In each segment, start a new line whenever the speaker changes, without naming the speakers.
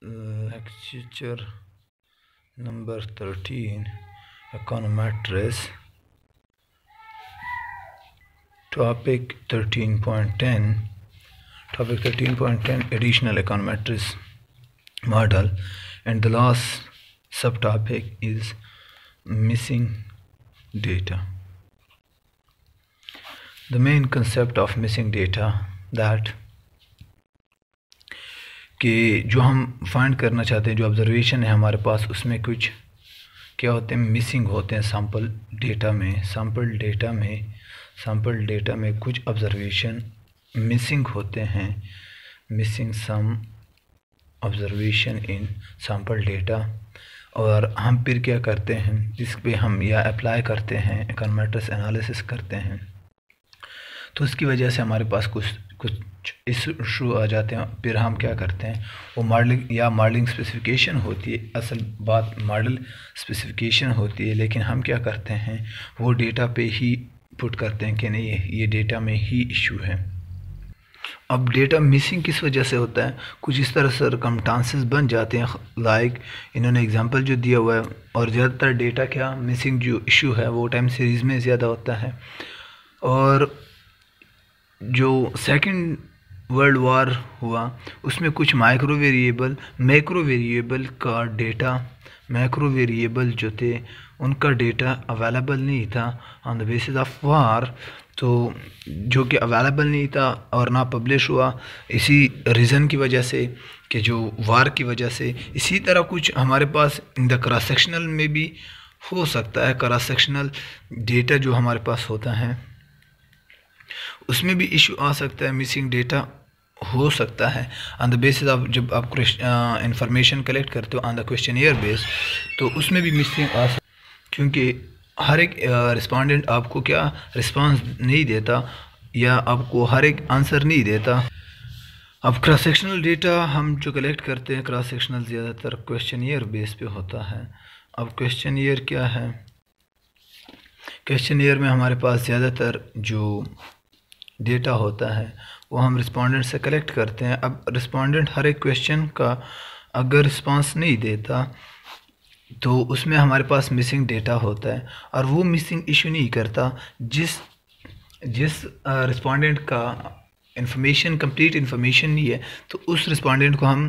Lecture number 13, Econometrics. Topic 13.10, additional econometrics model, and the last subtopic is missing data. The main concept of missing data that कि जो हम find करना चाहते हैं, जो observation है हमारे पास, उसमें कुछ क्या होते हैं, मिसिंग होते हैं सैम्पल डेटा में कुछ ऑब्जर्वेशन मिसिंग होते हैं, missing some observation in sample data. और हम फिर क्या करते हैं, इस पे हम या अप्लाई करते हैं, इकोनोमेट्रिक्स एनालिसिस करते हैं, तो उसकी वजह से हमारे पास कुछ इशू आ जाते हैं। फिर हम क्या करते हैं, वो मॉडलिंग स्पेसिफिकेशन होती है, असल बात मॉडल स्पेसिफिकेशन होती है, लेकिन हम क्या करते हैं, वो डेटा पे ही पुट करते हैं कि नहीं ये डेटा में ही इशू है। अब डेटा मिसिंग किस वजह से होता है, कुछ इस तरह सर्कमस्टांसेस बन जाते हैं, लाइक इन्होंने एग्जांपल जो दिया हुआ है। और ज़्यादातर डेटा क्या मिसिंग जो इशू है वो टाइम सीरीज़ में ज़्यादा होता है। और जो सेकंड वर्ल्ड वार हुआ उसमें कुछ मैक्रो वेरिएबल का डेटा, मैक्रो वेरिएबल जो थे उनका डेटा अवेलेबल नहीं था on the basis of war, तो जो कि अवेलेबल नहीं था और ना पब्लिश हुआ इसी रीज़न की वजह से कि जो वार की वजह से। इसी तरह कुछ हमारे पास इन द क्रॉस सेक्शनल में भी हो सकता है, क्रॉस सेक्शनल डेटा जो हमारे पास होता है उसमें भी इशू आ सकता है, मिसिंग डेटा हो सकता है ऑन द बेसिस ऑफ, जब आप इंफॉर्मेशन कलेक्ट करते हो ऑन द क्वेश्चनियर बेस, तो उसमें भी मिसिंग आ सकता है, क्योंकि हर एक रिस्पोंडेंट आपको क्या रिस्पांस नहीं देता या आपको हर एक आंसर नहीं देता। अब क्रॉस सेक्शनल डेटा हम जो कलेक्ट करते हैं, क्रॉस सेक्शनल ज़्यादातर क्वेश्चनियर बेस पे होता है। अब क्वेश्चनियर क्या है, क्वेश्चनियर में हमारे पास ज़्यादातर जो डेटा होता है वो हम रिस्पोंडेंट से कलेक्ट करते हैं। अब रिस्पोंडेंट हर एक क्वेश्चन का अगर रिस्पांस नहीं देता तो उसमें हमारे पास मिसिंग डेटा होता है, और वो मिसिंग इशू नहीं करता जिस रिस्पोंडेंट का इंफॉर्मेशन कंप्लीट इंफॉर्मेशन नहीं है, तो उस रिस्पोंडेंट को हम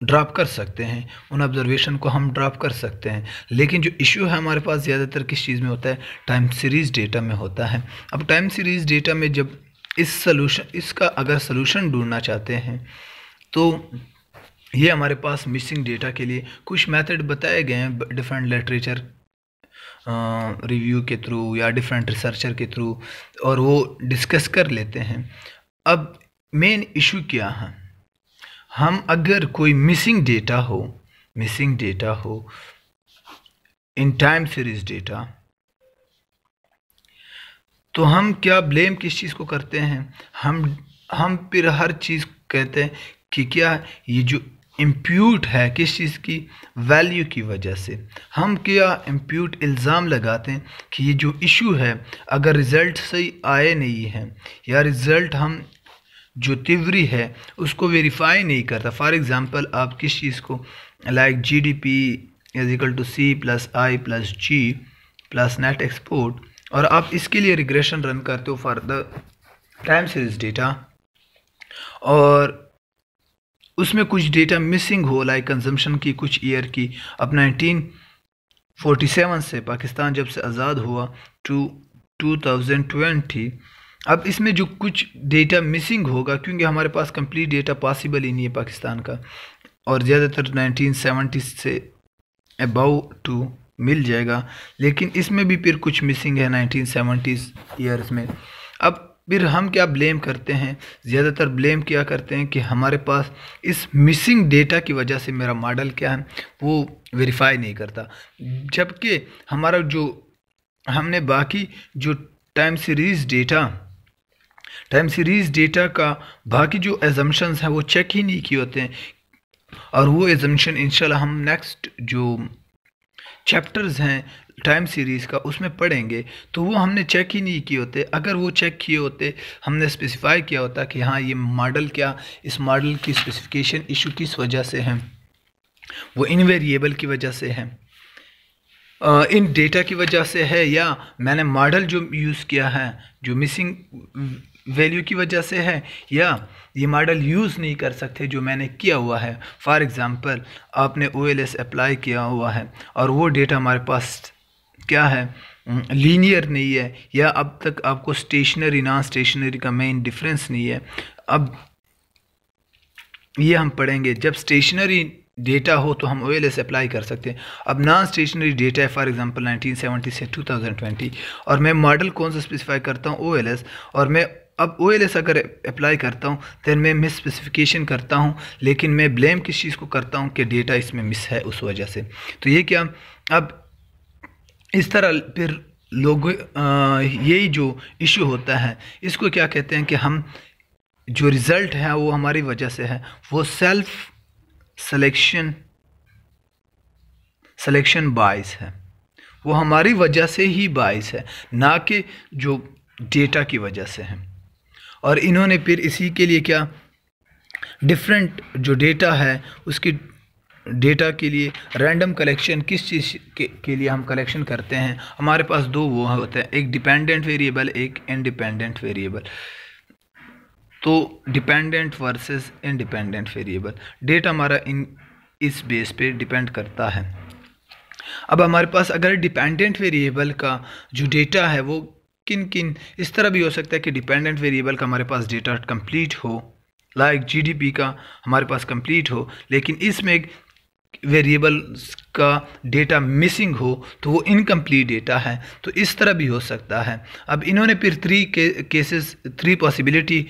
ड्रॉप कर सकते हैं, उन ऑब्जर्वेशन को हम ड्रॉप कर सकते हैं। लेकिन जो इशू है हमारे पास ज़्यादातर किस चीज़ में होता है, टाइम सीरीज़ डेटा में होता है। अब टाइम सीरीज़ डेटा में जब इसका अगर सलूशन ढूंढना चाहते हैं तो ये हमारे पास मिसिंग डेटा के लिए कुछ मेथड बताए गए हैं, डिफरेंट लिटरेचर रिव्यू के थ्रू या डिफरेंट रिसर्चर के थ्रू, और वो डिस्कस कर लेते हैं। अब मेन इशू क्या है, हम अगर कोई मिसिंग डेटा हो इन टाइम सीरीज डेटा, तो हम क्या ब्लेम किस चीज़ को करते हैं, हम फिर हर चीज़ कहते हैं कि क्या ये जो इम्प्यूट है किस चीज़ की वैल्यू की वजह से, हम क्या इम्प्यूट इल्ज़ाम लगाते हैं कि ये जो इशू है अगर रिज़ल्ट सही आए नहीं है या रिज़ल्ट हम जो तिवरी है उसको वेरीफाई नहीं करता। फॉर एग्ज़ाम्पल आप किस चीज़ को like GDP is equal to C + I + G + net export, और आप इसके लिए रिग्रेशन रन करते हो for the time series data, और उसमें कुछ डेटा मिसिंग हो लाइक कंजम्पशन की कुछ ईयर की, अब 1947 से पाकिस्तान जब से आज़ाद हुआ टू 2020, अब इसमें जो कुछ डेटा मिसिंग होगा क्योंकि हमारे पास कंप्लीट डेटा पॉसिबल ही नहीं है पाकिस्तान का, और ज़्यादातर 1970 से अबव टू मिल जाएगा, लेकिन इसमें भी फिर कुछ मिसिंग है 1970s ईयर्स में। अब फिर हम क्या ब्लेम करते हैं, ज़्यादातर ब्लेम क्या करते हैं कि हमारे पास इस मिसिंग डेटा की वजह से मेरा मॉडल क्या है वो वेरीफाई नहीं करता, जबकि हमारा जो हमने बाकी जो टाइम सीरीज़ डेटा का बाकी जो एजम्पशंस हैं वो चेक ही नहीं किए होते हैं, और वो एजम्पशन इंशाल्लाह हम नेक्स्ट जो चैप्टर्स हैं टाइम सीरीज़ का उसमें पढ़ेंगे तो वो हमने चेक ही नहीं किए होते। अगर वो चेक किए होते, हमने स्पेसिफाई किया होता कि हाँ ये मॉडल क्या, इस मॉडल की स्पेसिफिकेशन इशू किस वजह से है, वो इन वेरिएबल की वजह से है, इन डेटा की वजह से है, या मैंने मॉडल जो यूज़ किया है जो मिसिंग वैल्यू की वजह से है, या ये मॉडल यूज़ नहीं कर सकते जो मैंने किया हुआ है। फॉर एग्ज़ाम्पल आपने OLS अप्लाई किया हुआ है और वो डेटा हमारे पास क्या है, लीनियर नहीं है, या अब तक आपको स्टेशनरी नॉन स्टेशनरी का मेन डिफरेंस नहीं है। अब ये हम पढ़ेंगे, जब स्टेशनरी डेटा हो तो हम OLS अप्लाई कर सकते हैं। अब नॉन स्टेशनरी डेटा है फॉर एग्जांपल 1970 से 2020 और मैं मॉडल कौन सा स्पेसिफाई करता हूँ OLS, और मैं अब OLS अगर अप्लाई करता हूँ दैन मैं मिस स्पेसिफिकेशन करता हूँ, लेकिन मैं ब्लेम किस चीज़ को करता हूँ कि डेटा इसमें मिस है उस वजह से। तो ये क्या, अब इस तरह फिर लोग यही जो इशू होता है इसको क्या कहते हैं कि हम जो रिज़ल्ट है वो हमारी वजह से है, वो सेल्फ सिलेक्शन बायस है, वो हमारी वजह से ही बायस है, ना कि जो डेटा की वजह से है। और इन्होंने फिर इसी के लिए क्या, डिफरेंट जो डेटा है उसकी डेटा के लिए रैंडम कलेक्शन किस चीज़ के लिए हम कलेक्शन करते हैं, हमारे पास दो वो होते हैं, एक डिपेंडेंट वेरिएबल, एक इंडिपेंडेंट वेरिएबल। तो dependent versus independent variable, data हमारा इस बेस पे डिपेंड करता है। अब हमारे पास अगर डिपेंडेंट वेरिएबल का जो डेटा है वो किन इस तरह भी हो सकता है कि डिपेंडेंट वेरिएबल का हमारे पास डेटा कंप्लीट हो, लाइक GDP का हमारे पास कंप्लीट हो, लेकिन इसमें एक वेरिएबल का डेटा मिसिंग हो तो वो इनकम्प्लीट डेटा है। तो इस तरह भी हो सकता है। अब इन्होंने फिर थ्री पॉसिबिलिटी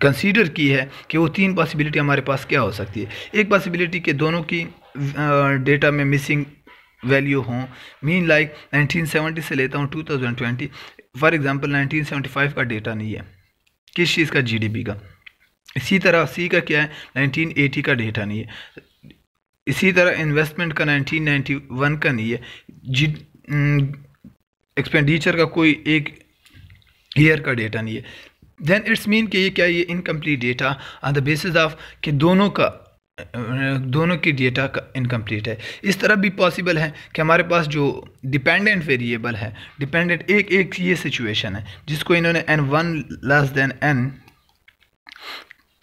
कंसीडर की है कि वो 3 पॉसिबिलिटी हमारे पास क्या हो सकती है। एक पॉसिबिलिटी के दोनों की डेटा में मिसिंग वैल्यू हों, मीन लाइक 1970 से लेता हूँ 2020, फॉर एग्जांपल 1975 का डेटा नहीं है, किस चीज़ का, GDP का। इसी तरह C का क्या है, 1980 का डेटा नहीं है। इसी तरह इन्वेस्टमेंट का 1991 का नहीं है, एक्सपेंडिचर का कोई एक ईयर का डेटा नहीं है। देन इट्स मीन कि ये क्या, ये incomplete data on the basis of कि दोनों की डेटा का इनकम्प्लीट है। इस तरह भी पॉसिबल है कि हमारे पास जो डिपेंडेंट वेरिएबल है, डिपेंडेंट एक ये सिचुएशन है जिसको इन्होंने n1 लेस देन n,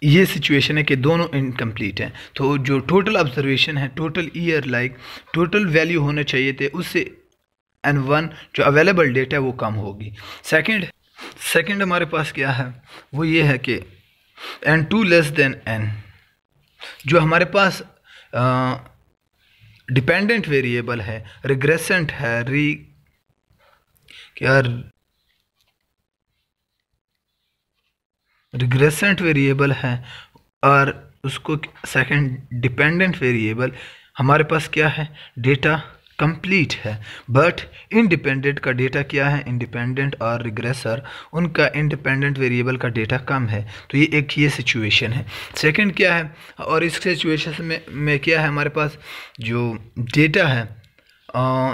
ये सिचुएशन है कि दोनों इनकम्प्लीट हैं। तो जो टोटल ऑब्जर्वेशन है, total year like total value होने चाहिए थे, उससे n1 जो अवेलेबल डेटा है वो कम होगी। सेकंड हमारे पास क्या है, वो ये है कि n2 लेस देन n, जो हमारे पास डिपेंडेंट वेरिएबल है, रिग्रेसेंट है, रिग्रेसेंट वेरिएबल है, और उसको सेकंड डिपेंडेंट वेरिएबल हमारे पास क्या है, डेटा कंप्लीट है, बट इंडिपेंडेंट का डेटा क्या है, इंडिपेंडेंट और रिग्रेसर उनका इंडिपेंडेंट वेरिएबल का डेटा कम है। तो ये सिचुएशन है। सेकंड क्या है, और इस सिचुएशन में क्या है, हमारे पास जो डेटा है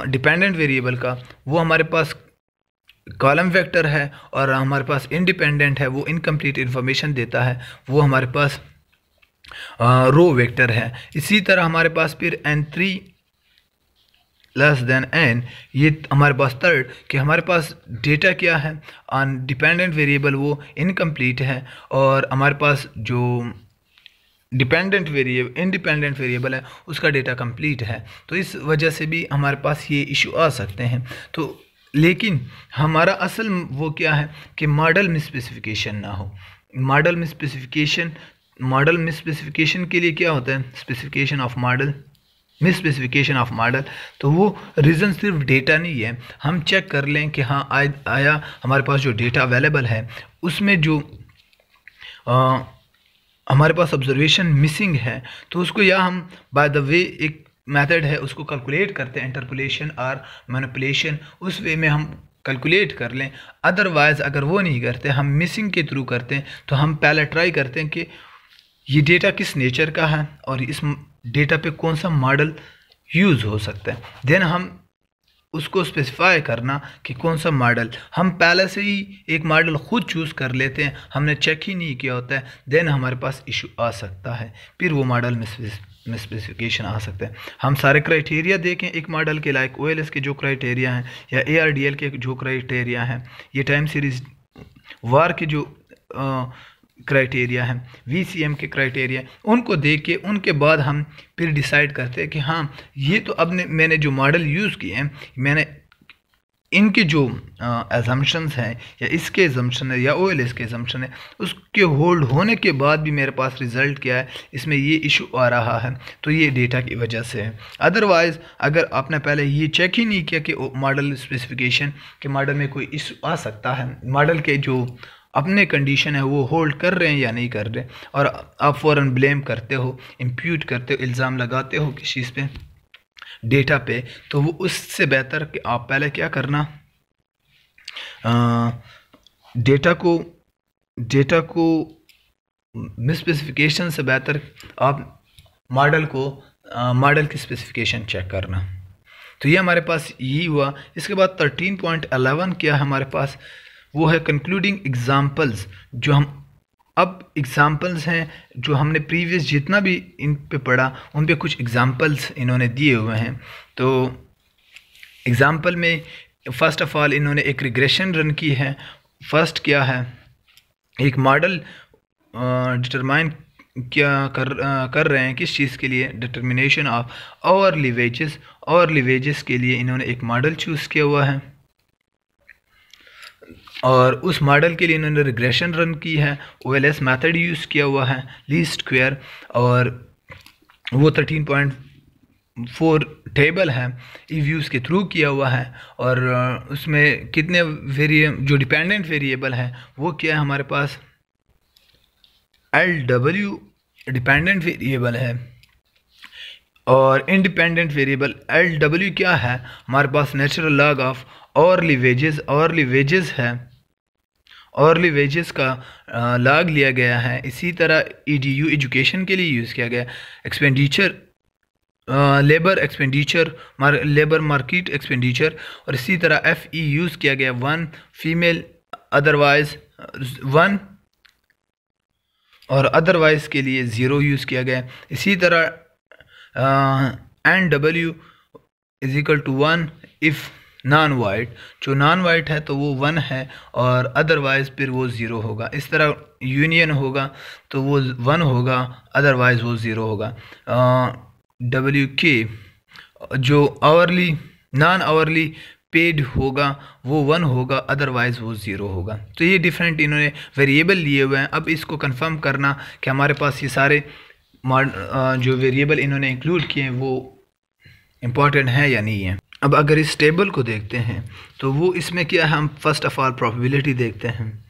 डिपेंडेंट वेरिएबल का वो हमारे पास कॉलम वेक्टर है, और हमारे पास इंडिपेंडेंट है वो इनकम्प्लीट इन्फॉर्मेशन देता है, वो हमारे पास रो वेक्टर है। इसी तरह हमारे पास फिर n3 लेस देन n, ये हमारे पास थर्ड कि हमारे पास डेटा क्या है ऑन डिपेंडेंट वेरिएबल वो इनकम्प्लीट है, और हमारे पास जो इंडिपेंडेंट वेरिएबल है उसका डेटा कंप्लीट है। तो इस वजह से भी हमारे पास ये इशू आ सकते हैं। तो लेकिन हमारा असल वो क्या है कि मॉडल मिस स्पेसिफिकेशन ना हो। मॉडल मिस स्पेसिफिकेशन के लिए क्या होता है, मिस स्पेसिफिकेशन ऑफ मॉडल। तो वो रीज़न सिर्फ डेटा नहीं है, हम चेक कर लें कि हाँ आया हमारे पास जो डेटा अवेलेबल है उसमें जो हमारे पास ऑब्जर्वेशन मिसिंग है, तो उसको या हम बाय द वे एक मेथड है उसको कैलकुलेट करते हैं, इंटरपोलेशन और मैनिपुलेशन, उस वे में हम कैलकुलेट कर लें। अदरवाइज़ अगर वो नहीं करते, हम मिसिंग के थ्रू करते हैं, तो हम पहले ट्राई करते हैं कि ये डेटा किस नेचर का है और इस डेटा पे कौन सा मॉडल यूज़ हो सकता है। देन हम उसको स्पेसिफाई करना कि कौन सा मॉडल, हम पहले से ही एक मॉडल खुद चूज़ कर लेते हैं, हमने चेक ही नहीं किया होता है, देन हमारे पास इशू आ सकता है, फिर वो मॉडल में स्पेसिफिकेशन आ सकता है। हम सारे क्राइटेरिया देखें एक मॉडल के, लाइक OLS के जो क्राइटेरिया हैं या ARDL के जो क्राइटेरिया हैं, ये टाइम सीरीज़ वार के जो क्राइटेरिया हैं, VCM के क्राइटेरिया, उनको देख के उनके बाद हम फिर डिसाइड करते हैं कि हाँ ये तो अब मैंने जो मॉडल यूज़ किए हैं, मैंने इनके जो एजम्पशंस हैं या इसके एजम्पशन है या OLS के एजम्पशन है, उसके होल्ड होने के बाद भी मेरे पास रिज़ल्ट क्या है, इसमें ये इशू आ रहा है, तो ये डेटा की वजह से है। अदरवाइज़ अगर आपने पहले ये चेक ही नहीं किया कि मॉडल स्पेसिफिकेशन के मॉडल में कोई इशू आ सकता है, मॉडल के जो अपने कंडीशन है वो होल्ड कर रहे हैं या नहीं कर रहे, और आप फ़ौरन ब्लेम करते हो, इम्प्यूट करते हो, इल्ज़ाम लगाते हो किस चीज़ पे, डेटा पे, तो वो उससे बेहतर कि आप पहले क्या करना, डेटा को स्पेसिफिकेशन से बेहतर आप मॉडल की स्पेसिफिकेशन चेक करना। तो ये हमारे पास यही हुआ। इसके बाद 13.11 क्या है हमारे पास, वो है कंक्लूडिंग एग्जाम्पल्स। जो हम अब एग्जाम्पल्स हैं जो हमने प्रीवियस जितना भी इन पे पढ़ा उन पे कुछ एग्जाम्पल्स इन्होंने दिए हुए हैं। तो एग्जाम्पल में फ़र्स्ट ऑफ ऑल इन्होंने एक रिग्रेशन रन की है। फर्स्ट क्या है, एक मॉडल डिटरमाइन क्या कर रहे हैं, किस चीज़ के लिए, डिटर्मिनेशन ऑफ आवरली वेजेस के लिए इन्होंने एक मॉडल चूज़ किया हुआ है, और उस मॉडल के लिए इन्होंने रिग्रेशन रन की है, OLS मेथड यूज़ किया हुआ है, लीस्ट स्क्वायर, और वो 13.4 टेबल है ईव्यूज़ के थ्रू किया हुआ है, और उसमें कितने जो डिपेंडेंट वेरिएबल है वो क्या है हमारे पास, LW डिपेंडेंट वेरिएबल है, और इंडिपेंडेंट वेरिएबल LW क्या है हमारे पास, natural log of hourly wages है, आवरली वेजेस का लॉग लिया गया है। इसी तरह EDU एजुकेशन के लिए यूज़ किया गया, expenditure labour expenditure, labour market expenditure, और इसी तरह FE यूज़ किया गया, 1 फीमेल अदरवाइज 1 और अदरवाइज के लिए 0 यूज़ किया गया। इसी तरह NW is equal to 1 if non white, जो नॉन वाइट है तो वो 1 है और अदरवाइज़ फिर वो 0 होगा। इस तरह यूनियन होगा तो वो 1 होगा, अदरवाइज़ वो 0 होगा। WK जो आवरली नॉन आवरली पेड होगा वो 1 होगा, अदरवाइज़ वो 0 होगा। तो ये डिफरेंट इन्होंने वेरिएबल लिए हुए हैं। अब इसको कंफर्म करना कि हमारे पास ये सारे जो वेरिएबल इन्होंने इंक्लूड किए हैं वो इम्पॉर्टेंट है या नहीं है। अब अगर इस टेबल को देखते हैं तो वो इसमें क्या है, हम फर्स्ट ऑफ ऑल प्रोबेबिलिटी देखते हैं।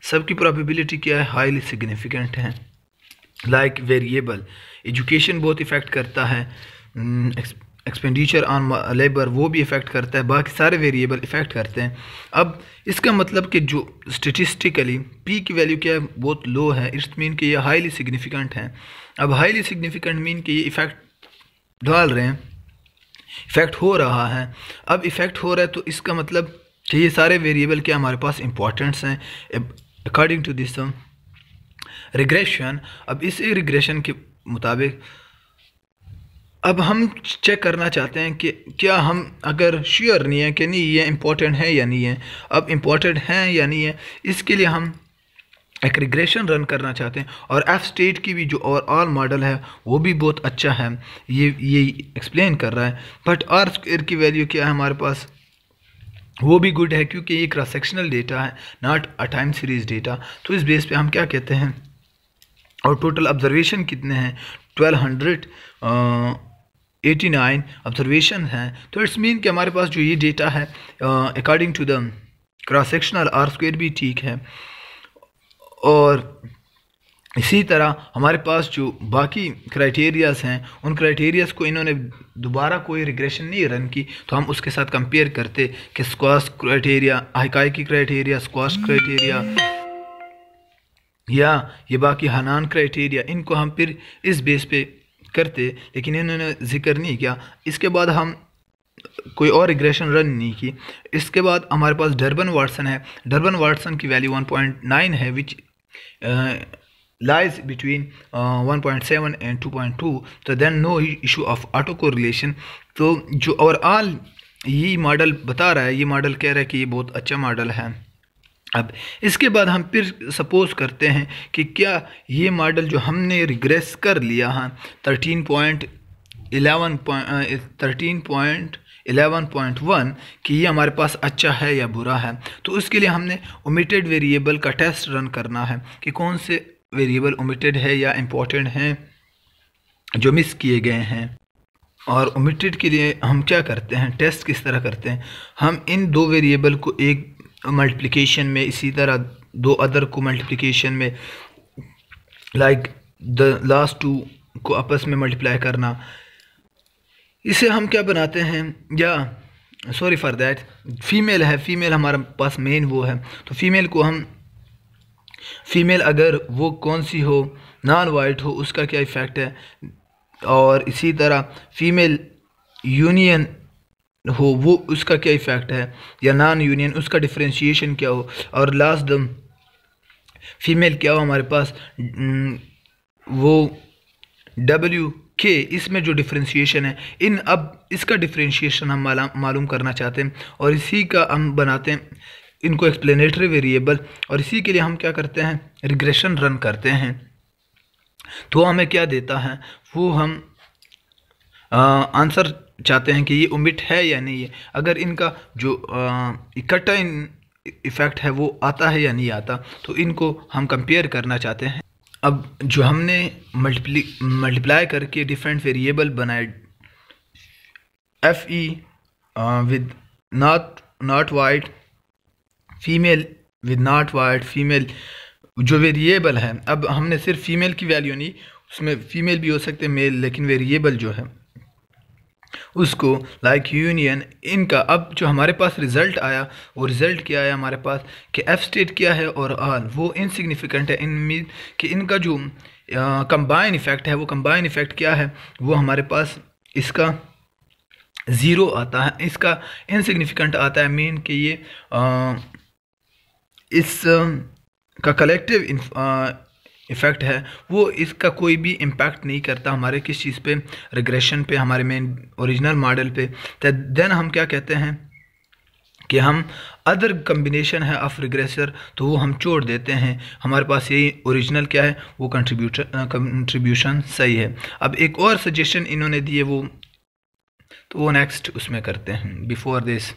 सबकी प्रोबेबिलिटी क्या है, हाईली सिग्निफिकेंट है। लाइक वेरिएबल एजुकेशन बहुत इफ़ेक्ट करता है, एक्सपेंडिचर ऑन लेबर वो भी इफ़ेक्ट करता है, बाकी सारे वेरिएबल इफ़ेक्ट करते हैं। अब इसका मतलब कि जो स्टेटिस्टिकली पी की वैल्यू क्या है, बहुत लो है, इट्स मीन कि ये हाईली सिग्निफिकेंट है। अब हाईली सिग्निफिकेंट मीन कि ये इफ़ेक्ट डाल रहे हैं, इफ़ेक्ट हो रहा है। अब इफ़ेक्ट हो रहा है तो इसका मतलब कि ये सारे वेरिएबल क्या हमारे पास इंपॉर्टेंट्स हैं अकॉर्डिंग टू दिस रिग्रेशन। अब इस रिग्रेशन के मुताबिक अब हम चेक करना चाहते हैं कि क्या हम अगर श्योर नहीं है कि नहीं ये इम्पोर्टेंट है या नहीं है, अब इम्पोर्टेंट है या नहीं है, इसके लिए हम एक रिग्रेशन रन करना चाहते हैं। और एफ स्टेट की भी जो ओवरऑल मॉडल है वो भी बहुत अच्छा है, ये एक्सप्लेन कर रहा है। बट आर स्क्वायर की वैल्यू क्या है हमारे पास, वो भी गुड है क्योंकि ये क्रॉस सेक्शनल डेटा है, not a time series data. तो इस बेस पे हम क्या कहते हैं, और टोटल ऑब्जर्वेशन कितने हैं, 1289 ऑब्जर्वेशन हैं। तो इट्स मीन कि हमारे पास जो ये डेटा है according to the cross sectional R square भी ठीक है। और इसी तरह हमारे पास जो बाकी क्राइटेरियाज हैं उन क्राइटेरियाज को इन्होंने दोबारा कोई रिग्रेशन नहीं रन की, तो हम उसके साथ कंपेयर करते कि स्क्वाश क्राइटेरिया, हाइकाइकी क्राइटेरिया, स्क्वाश क्राइटेरिया या ये बाकी हनान क्राइटेरिया, इनको हम फिर इस बेस पे करते, लेकिन इन्होंने जिक्र नहीं किया। इसके बाद हम कोई और रिग्रेशन रन नहीं की। इसके बाद हमारे पास डर्बन वाटसन है। डर्बन वाटसन की वैल्यू 1.9 है, विच lies between 1.7 and 2.2, तो then no issue of auto correlation। तो जो ओवरऑल ये मॉडल बता रहा है, ये मॉडल कह रहा है कि ये बहुत अच्छा मॉडल है। अब इसके बाद हम फिर सपोज करते हैं कि क्या ये मॉडल जो हमने रिग्रेस कर लिया है 13.11.1 कि ये हमारे पास अच्छा है या बुरा है। तो उसके लिए हमने ओमिटेड वेरिएबल का टेस्ट रन करना है कि कौन से वेरिएबल ओमिटेड है या इम्पोर्टेंट हैं जो मिस किए गए हैं। और ओमिटेड के लिए हम क्या करते हैं, टेस्ट किस तरह करते हैं, हम इन दो वेरिएबल को एक मल्टीप्लिकेशन में, इसी तरह दो अदर को मल्टीप्लिकेशन में, लाइक द लास्ट टू को आपस में मल्टीप्लाई करना, इसे हम क्या बनाते हैं, या सॉरी फॉर दैट फीमेल है, फीमेल हमारे पास मेन वो है, तो फीमेल को हम, फीमेल अगर वो कौन सी हो, नॉन वाइट हो, उसका क्या इफ़ेक्ट है, और इसी तरह फीमेल यूनियन हो वो उसका क्या इफ़ेक्ट है, या नॉन यूनियन उसका डिफ्रेंशिएशन क्या हो, और लास्ट द फीमेल क्या हो हमारे पास वो डब्ल्यू के, इसमें जो डिफ्रेंशिएशन है इन, अब इसका डिफ्रेंशिएशन हम मालूम करना चाहते हैं और इसी का हम बनाते हैं इनको एक्सप्लेनेटरी वेरिएबल। और इसी के लिए हम क्या करते हैं, रिग्रेशन रन करते हैं। तो हमें क्या देता है, वो हम आंसर चाहते हैं कि ये ओमिट है या नहीं है, अगर इनका जो इकट्ठा इफ़ेक्ट है वो आता है या नहीं आता, तो इनको हम कंपेयर करना चाहते हैं। अब जो हमने मल्टीप्लाई करके डिफरेंट वेरिएबल बनाए, F E with not white, female with not white, female जो वेरिएबल है, अब हमने सिर्फ फीमेल की वैल्यू नहीं, उसमें फीमेल भी हो सकते हैं मेल, लेकिन वेरिएबल जो है उसको लाइक यूनियन इनका, अब जो हमारे पास रिज़ल्ट आया वो रिज़ल्ट क्या आया हमारे पास कि एफ स्टेट क्या है और आल वो इनसिग्निफिकेंट है, इन कि इनका जो कंबाइन इफ़ेक्ट है, वो कंबाइन इफ़ेक्ट क्या है, वो हमारे पास इसका ज़ीरो आता है, इसका इनसिग्निफिकेंट आता है, मीन कि ये इस का कलेक्टिव इफ़ेक्ट है वो इसका कोई भी इम्पैक्ट नहीं करता हमारे किस चीज़ पे, रिग्रेशन पे, हमारे मेन ओरिजिनल मॉडल पे। तो देन हम क्या कहते हैं कि हम अदर कम्बिनेशन है ऑफ रिग्रेसर, तो वो हम छोड़ देते हैं, हमारे पास यही ओरिजिनल क्या है वो कंट्रीब्यूशन सही है। अब एक और सजेशन इन्होंने दिए वो, तो वो नेक्स्ट उसमें करते हैं। Before this